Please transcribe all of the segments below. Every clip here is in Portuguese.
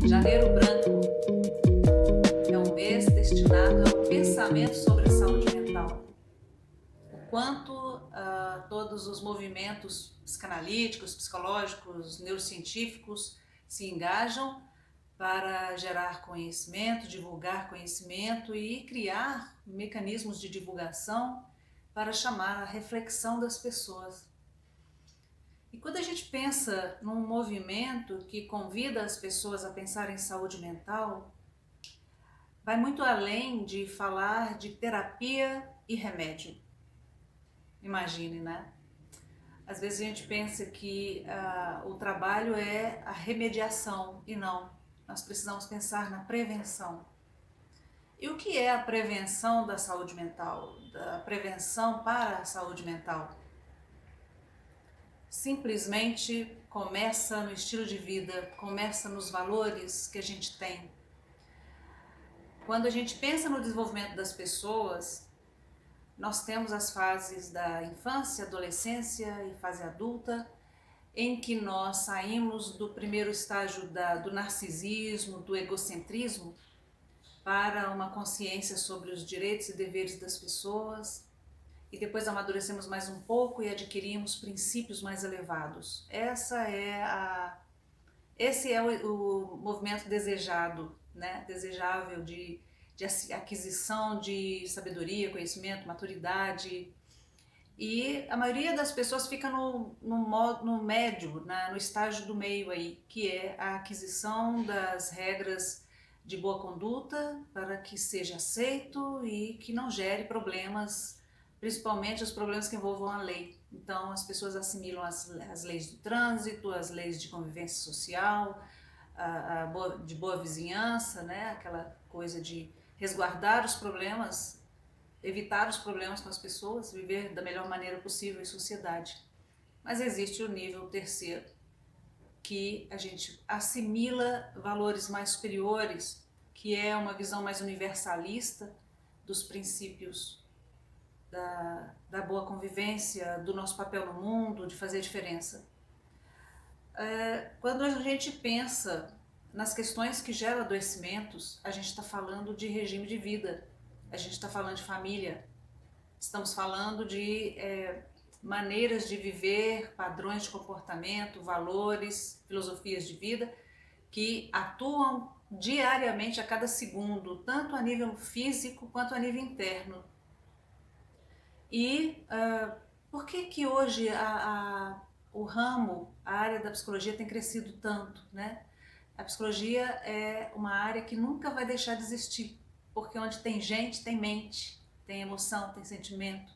Janeiro Branco é um mês destinado ao pensamento sobre a saúde mental. O quanto todos os movimentos psicanalíticos, psicológicos, neurocientíficos se engajam para gerar conhecimento, divulgar conhecimento e criar mecanismos de divulgação para chamar a reflexão das pessoas. E quando a gente pensa num movimento que convida as pessoas a pensar em saúde mental, vai muito além de falar de terapia e remédio. Imagine, né? Às vezes a gente pensa que o trabalho é a remediação e não. Nós precisamos pensar na prevenção. E o que é a prevenção da saúde mental? Da prevenção para a saúde mental? Simplesmente começa no estilo de vida, começa nos valores que a gente tem. Quando a gente pensa no desenvolvimento das pessoas, nós temos as fases da infância, adolescência e fase adulta, em que nós saímos do primeiro estágio do narcisismo, do egocentrismo, para uma consciência sobre os direitos e deveres das pessoas, e depois amadurecemos mais um pouco e adquirimos princípios mais elevados. Esse é o movimento desejado, né? Desejável de aquisição de sabedoria, conhecimento, maturidade. E a maioria das pessoas fica no médio, no estágio do meio aí, que é a aquisição das regras de boa conduta para que seja aceito e que não gere problemas, principalmente os problemas que envolvam a lei. Então as pessoas assimilam as leis do trânsito, as leis de convivência social, de boa vizinhança, né? Aquela coisa de resguardar os problemas, evitar os problemas com as pessoas, viver da melhor maneira possível em sociedade. Mas existe o nível terceiro, que a gente assimila valores mais superiores, que é uma visão mais universalista dos princípios da boa convivência, do nosso papel no mundo, de fazer diferença. Quando a gente pensa nas questões que geram adoecimentos, a gente está falando de regime de vida, a gente está falando de família, estamos falando de maneiras de viver, padrões de comportamento, valores, filosofias de vida que atuam diariamente a cada segundo, tanto a nível físico quanto a nível interno. E por que hoje o ramo, a área da psicologia tem crescido tanto, né? A psicologia é uma área que nunca vai deixar de existir, porque onde tem gente, tem mente, tem emoção, tem sentimento.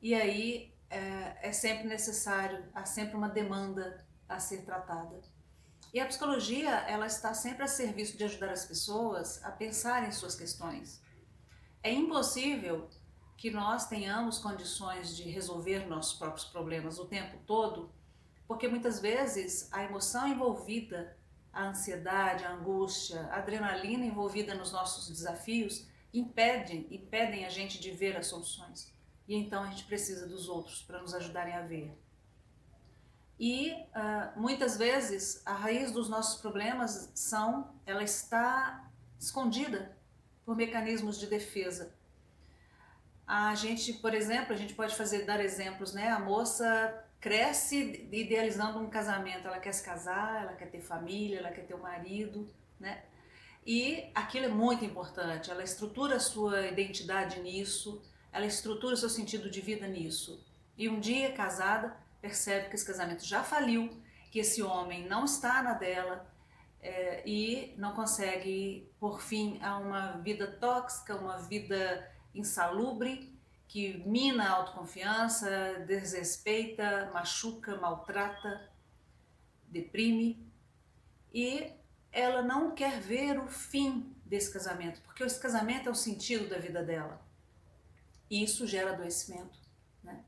E aí é sempre necessário, há sempre uma demanda a ser tratada. E a psicologia, ela está sempre a serviço de ajudar as pessoas a pensar em suas questões. É impossível que nós tenhamos condições de resolver nossos próprios problemas o tempo todo, porque muitas vezes a emoção envolvida, a ansiedade, a angústia, a adrenalina envolvida nos nossos desafios impedem a gente de ver as soluções. E então a gente precisa dos outros para nos ajudarem a ver. E muitas vezes a raiz dos nossos problemas ela está escondida por mecanismos de defesa. A gente, por exemplo, a gente pode dar exemplos, né? A moça cresce idealizando um casamento, ela quer se casar, ela quer ter família, ela quer ter um marido, né? E aquilo é muito importante, ela estrutura a sua identidade nisso, ela estrutura o seu sentido de vida nisso. E um dia, casada, percebe que esse casamento já faliu, que esse homem não está na dela e não consegue pôr fim a uma vida tóxica, uma vida insalubre, que mina a autoconfiança, desrespeita, machuca, maltrata, deprime. E ela não quer ver o fim desse casamento, porque esse casamento é o sentido da vida dela. E isso gera adoecimento, né?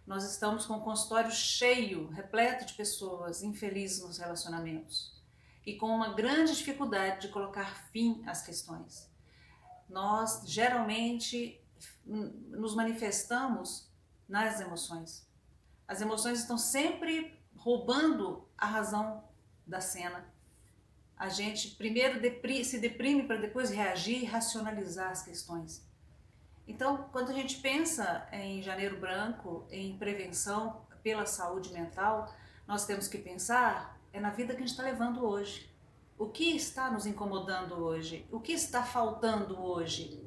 Nós estamos com o consultório cheio, repleto de pessoas infelizes nos relacionamentos e com uma grande dificuldade de colocar fim às questões. Nós geralmente nos manifestamos nas emoções. As emoções estão sempre roubando a razão da cena. A gente primeiro se deprime para depois reagir e racionalizar as questões. Então, quando a gente pensa em Janeiro Branco, em prevenção pela saúde mental, nós temos que pensar na vida que a gente está levando hoje. O que está nos incomodando hoje? O que está faltando hoje?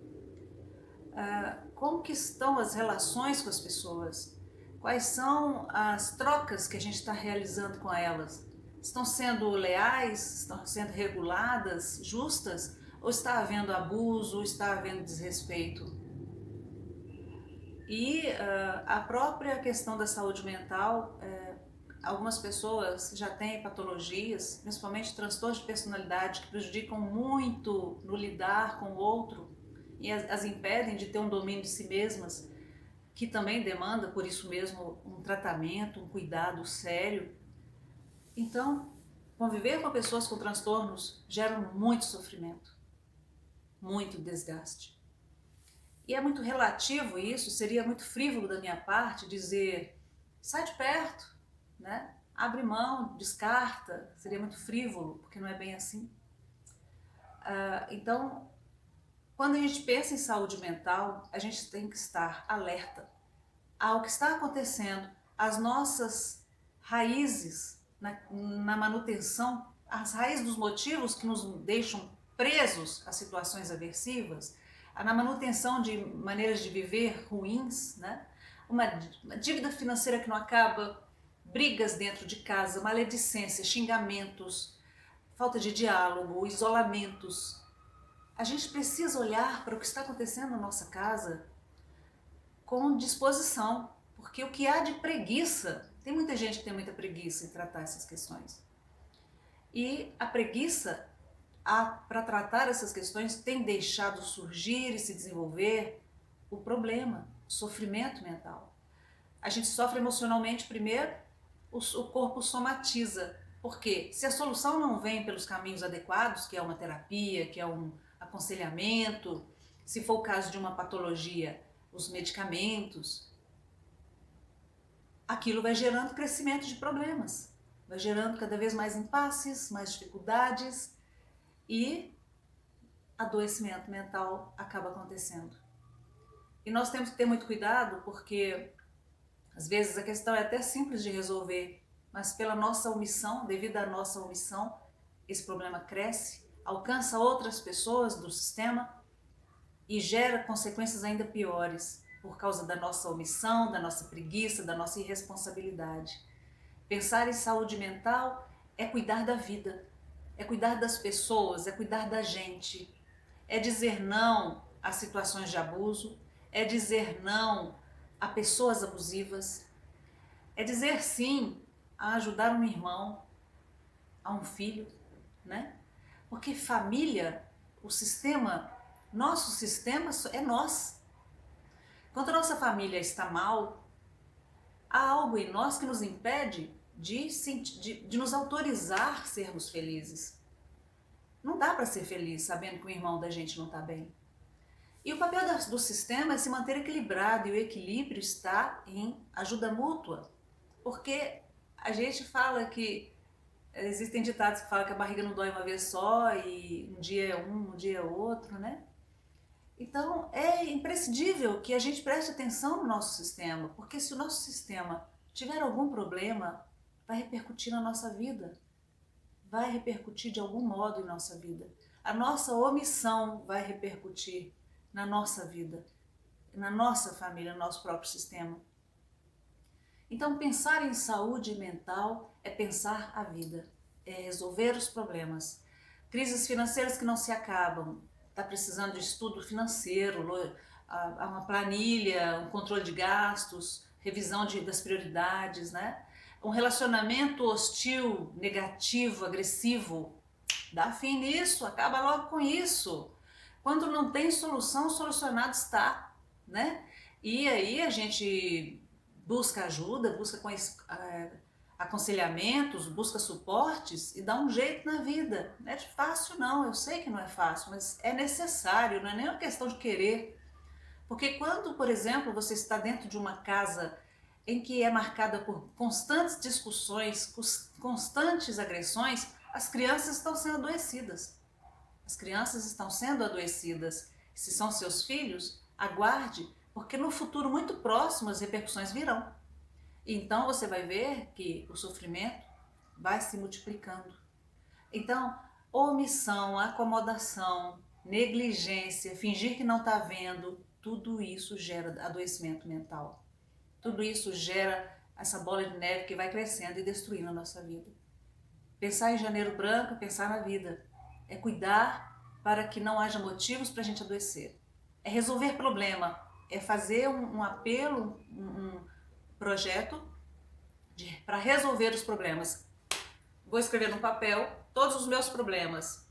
Como que estão as relações com as pessoas? Quais são as trocas que a gente está realizando com elas? Estão sendo leais? Estão sendo reguladas, justas? Ou está havendo abuso, ou está havendo desrespeito? E a própria questão da saúde mental, algumas pessoas já têm patologias, principalmente transtornos de personalidade, que prejudicam muito no lidar com o outro e as impedem de ter um domínio de si mesmas, que também demanda, por isso mesmo, um tratamento, um cuidado sério. Então, conviver com pessoas com transtornos gera muito sofrimento, muito desgaste. E é muito relativo isso, seria muito frívolo da minha parte dizer, sai de perto, né? Abre mão, descarta, seria muito frívolo, porque não é bem assim. Então, quando a gente pensa em saúde mental, a gente tem que estar alerta ao que está acontecendo, às nossas raízes na manutenção, as raízes dos motivos que nos deixam presos a situações aversivas, na manutenção de maneiras de viver ruins, né? Uma dívida financeira que não acaba, brigas dentro de casa, maledicência, xingamentos, falta de diálogo, isolamentos. A gente precisa olhar para o que está acontecendo na nossa casa com disposição, porque o que há de preguiça, tem muita gente que tem muita preguiça em tratar essas questões. E a preguiça para tratar essas questões tem deixado surgir e se desenvolver o problema, o sofrimento mental. A gente sofre emocionalmente primeiro, o corpo somatiza. Porque se a solução não vem pelos caminhos adequados, que é uma terapia, que é um aconselhamento, se for o caso de uma patologia, os medicamentos, aquilo vai gerando crescimento de problemas, vai gerando cada vez mais impasses, mais dificuldades e adoecimento mental acaba acontecendo. E nós temos que ter muito cuidado porque às vezes a questão é até simples de resolver, mas pela nossa omissão, devido à nossa omissão, esse problema cresce, alcança outras pessoas do sistema e gera consequências ainda piores por causa da nossa omissão, da nossa preguiça, da nossa irresponsabilidade. Pensar em saúde mental é cuidar da vida, é cuidar das pessoas, é cuidar da gente, é dizer não a situações de abuso, é dizer não a pessoas abusivas, é dizer sim a ajudar um irmão, a um filho, né? Porque família, o sistema, nosso sistema é nós. Quando a nossa família está mal, há algo em nós que nos impede de nos autorizar sermos felizes. Não dá para ser feliz sabendo que o irmão da gente não está bem. E o papel do sistema é se manter equilibrado, e o equilíbrio está em ajuda mútua. Porque a gente fala que existem ditados que falam que a barriga não dói uma vez só e um dia é um dia é outro, né? Então é imprescindível que a gente preste atenção no nosso sistema, porque se o nosso sistema tiver algum problema, vai repercutir na nossa vida, vai repercutir de algum modo em nossa vida. A nossa omissão vai repercutir na nossa vida, na nossa família, no nosso próprio sistema. Então, pensar em saúde mental é pensar a vida, é resolver os problemas. Crises financeiras que não se acabam, está precisando de estudo financeiro, uma planilha, um controle de gastos, revisão das prioridades, né? Um relacionamento hostil, negativo, agressivo, dá fim nisso, acaba logo com isso. Quando não tem solução, solucionado está, né? E aí a gente busca ajuda, busca aconselhamentos, busca suportes e dá um jeito na vida. Não é fácil não, eu sei que não é fácil, mas é necessário, não é nem uma questão de querer. Porque quando, por exemplo, você está dentro de uma casa em que é marcada por constantes discussões, constantes agressões, as crianças estão sendo adoecidas. As crianças estão sendo adoecidas. Se são seus filhos, aguarde, porque no futuro muito próximo as repercussões virão. Então você vai ver que o sofrimento vai se multiplicando. Então, omissão, acomodação, negligência, fingir que não está vendo, tudo isso gera adoecimento mental. Tudo isso gera essa bola de neve que vai crescendo e destruindo a nossa vida. Pensar em janeiro branco, pensar na vida. É cuidar para que não haja motivos para a gente adoecer. É resolver problema. É fazer um apelo, um projeto para resolver os problemas. Vou escrever no papel todos os meus problemas.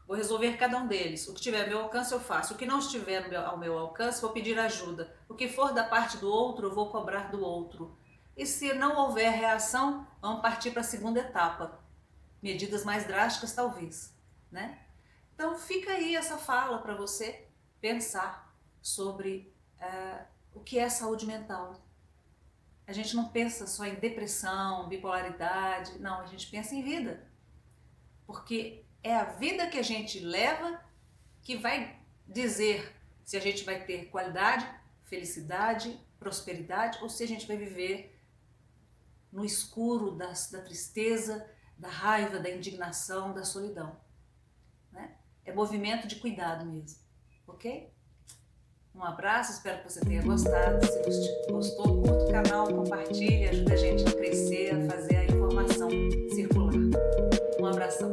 Vou resolver cada um deles. O que tiver ao meu alcance eu faço. O que não estiver ao meu alcance, vou pedir ajuda. O que for da parte do outro, eu vou cobrar do outro. E se não houver reação, vamos partir para a segunda etapa. Medidas mais drásticas, talvez, né? Então fica aí essa fala para você pensar sobre o que é saúde mental. A gente não pensa só em depressão, bipolaridade, não, a gente pensa em vida. Porque é a vida que a gente leva que vai dizer se a gente vai ter qualidade, felicidade, prosperidade ou se a gente vai viver no escuro da tristeza, da raiva, da indignação, da solidão. Né? É movimento de cuidado mesmo, ok? Um abraço, espero que você tenha gostado. Se você gostou, curta o canal, compartilhe, ajuda a gente a crescer, a fazer a informação circular. Um abração.